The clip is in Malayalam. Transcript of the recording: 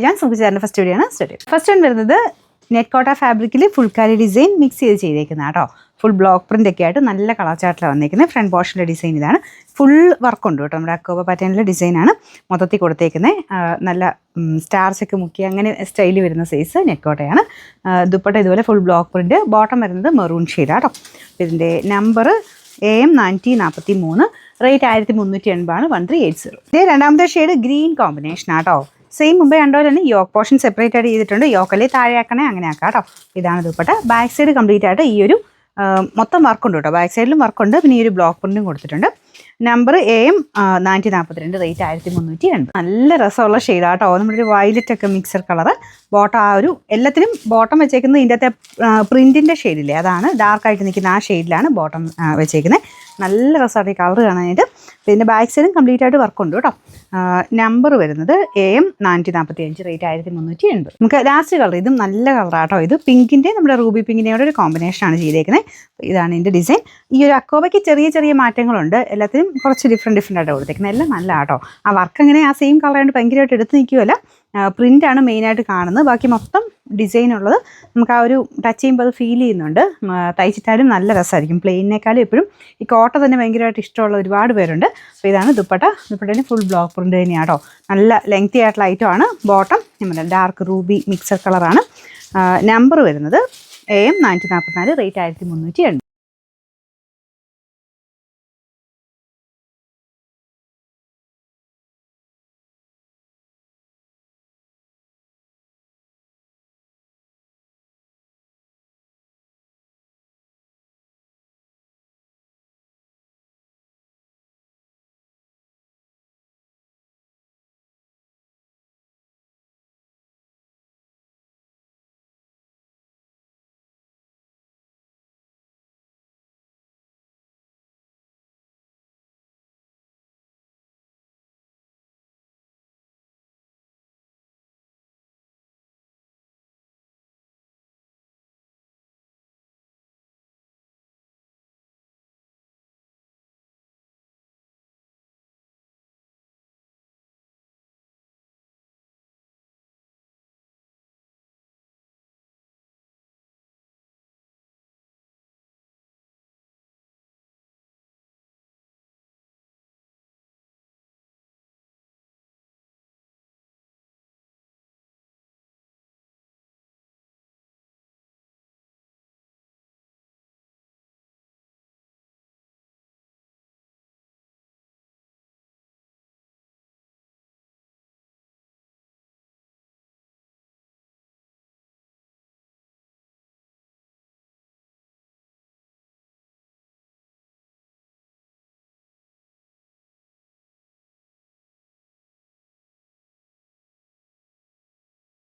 ഞാൻ സുഖിച്ചാറിൻ്റെ ഫസ്റ്റ് വീഡിയോ ആണ് സ്റ്റാർട്ട്. ഫസ്റ്റ് വൺ വരുന്നത് നെറ്റ് കോട്ട ഫാബ്രിക്കിൽ ഫുൾക്കാരി ഡിസൈൻ മിക്സ് ചെയ്ത് ചെയ്തേക്കുന്നത് കേട്ടോ. ഫുൾ ബ്ലോക്ക് പ്രിൻ്റ് ഒക്കെ ആയിട്ട് നല്ല കളർ ചാർട്ടിലാണ് വന്നേക്കുന്നത്. ഫ്രണ്ട് പോർഷനിലെ ഡിസൈൻ ഇതാണ്. ഫുൾ വർക്കുണ്ട് കേട്ടോ. നമ്മുടെ അക്കോബ പാറ്റേണിലെ ഡിസൈനാണ് മൊത്തത്തിൽ കൊടുത്തേക്കുന്നത്. നല്ല സ്റ്റാർസ് ഒക്കെ മുക്കി അങ്ങനെ സ്റ്റൈലിൽ വരുന്ന സൈസ് നെറ്റ് കോട്ടയാണ്. ദുപ്പട്ട ഇതുപോലെ ഫുൾ ബ്ലോക്ക് പ്രിൻ്റ്. ബോട്ടം വരുന്നത് മെറൂൺ ഷെയ്ഡാണ് കേട്ടോ. ഇതിൻ്റെ നമ്പർ AM 443, റേറ്റ് 1380 1380. ഇതിൻ്റെ രണ്ടാമത്തെ ഷെയ്ഡ് ഗ്രീൻ കോമ്പിനേഷൻ ആട്ടോ. സെയിം മുമ്പേ കണ്ടോ തന്നെ യോക്ക് പോർഷൻ സെപ്പറേറ്റ് ആയിട്ട് ചെയ്തിട്ടുണ്ട്. യോക്കല്ലേ താഴെ ആക്കണേ അങ്ങനെ ആക്കാം കേട്ടോ. ഇതാണ് ദുപ്പട്ട. ബാക്ക് സൈഡ് കംപ്ലീറ്റ് ആയിട്ട് ഈ ഒരു മൊത്തം വർക്കുണ്ട് കേട്ടോ. ബാക്ക് സൈഡിലും വർക്കുണ്ട്. പിന്നെ ഈ ഒരു ബ്ലോക്ക് പ്രിന്റും കൊടുത്തിട്ടുണ്ട്. Number AM 442, rate 1380. നല്ല രസമുള്ള ഷെയ്ഡാട്ടോ. നമ്മുടെ ഒരു വയലറ്റ് ഒക്കെ മിക്സർ കളറ്. ബോട്ടം ആ ഒരു എല്ലാത്തിനും ബോട്ടം വെച്ചേക്കുന്നത് ഇതിൻ്റെ അകത്തെ പ്രിൻറ്റിൻ്റെ ഷെയ്ഡില്ലേ, അതാണ് ഡാർക്കായിട്ട് നിൽക്കുന്ന ആ ഷെയ്ഡിലാണ് ബോട്ടം വെച്ചേക്കുന്നത്. നല്ല രസമായിട്ട് ഈ കളർ കാണാനായിട്ട്. പിന്നെ ബാക്ക് സൈഡും കംപ്ലീറ്റ് ആയിട്ട് വർക്കുണ്ട് കേട്ടോ. നമ്പർ വരുന്നത് AM 445, റേറ്റ് 1380. നമുക്ക് ലാസ്റ്റ് കളർ, ഇതും നല്ല കളറാട്ടോ. ഇത് പിങ്കിൻ്റെ നമ്മുടെ റൂബി പിങ്കിൻ്റെയോടെ ഒരു കോമ്പിനേഷനാണ് ചെയ്തേക്കുന്നത്. ഇതാണ് ഇതിൻ്റെ ഡിസൈൻ. ഈ ഒരു അക്കോബയ്ക്ക് ചെറിയ ചെറിയ മാറ്റങ്ങളുണ്ട്. എല്ലാത്തിനും കുറച്ച് ഡിഫറെൻറ്റ് ആയിട്ട് കൊടുത്തേക്കുന്നത്. എല്ലാം നല്ല ആട്ടോ. ആ വർക്ക് അങ്ങനെ ആ സെയിം കളറായിട്ട് ഭയങ്കരമായിട്ട് എടുത്ത് നിൽക്കുമല്ല. പ്രിൻ്റാണ് മെയിനായിട്ട് കാണുന്നത്. ബാക്കി മൊത്തം ഡിസൈൻ ഉള്ളത് നമുക്ക് ആ ഒരു ടച്ച് ചെയ്യുമ്പോൾ അത് ഫീൽ ചെയ്യുന്നുണ്ട്. തയ്ച്ചിട്ടാലും നല്ല രസമായിരിക്കും. പ്ലെയിനേക്കാളും എപ്പോഴും ഈ കോട്ട തന്നെ ഭയങ്കരമായിട്ട് ഇഷ്ടമുള്ള ഒരുപാട് പേരുണ്ട്. അപ്പോൾ ഇതാണ് ദുപ്പട്ട. ദുപ്പട്ടയിൽ ഫുൾ ബ്ലോക്ക് പ്രിൻ്റ് തന്നെയാണ് കേട്ടോ. നല്ല ലെങ്തി ആയിട്ടുള്ള ഐറ്റമാണ്. ബോട്ടം നമ്മുടെ ഡാർക്ക് റൂബി മിക്സർ കളറാണ്. നമ്പർ വരുന്നത് AM 444, റേറ്റ് 1380.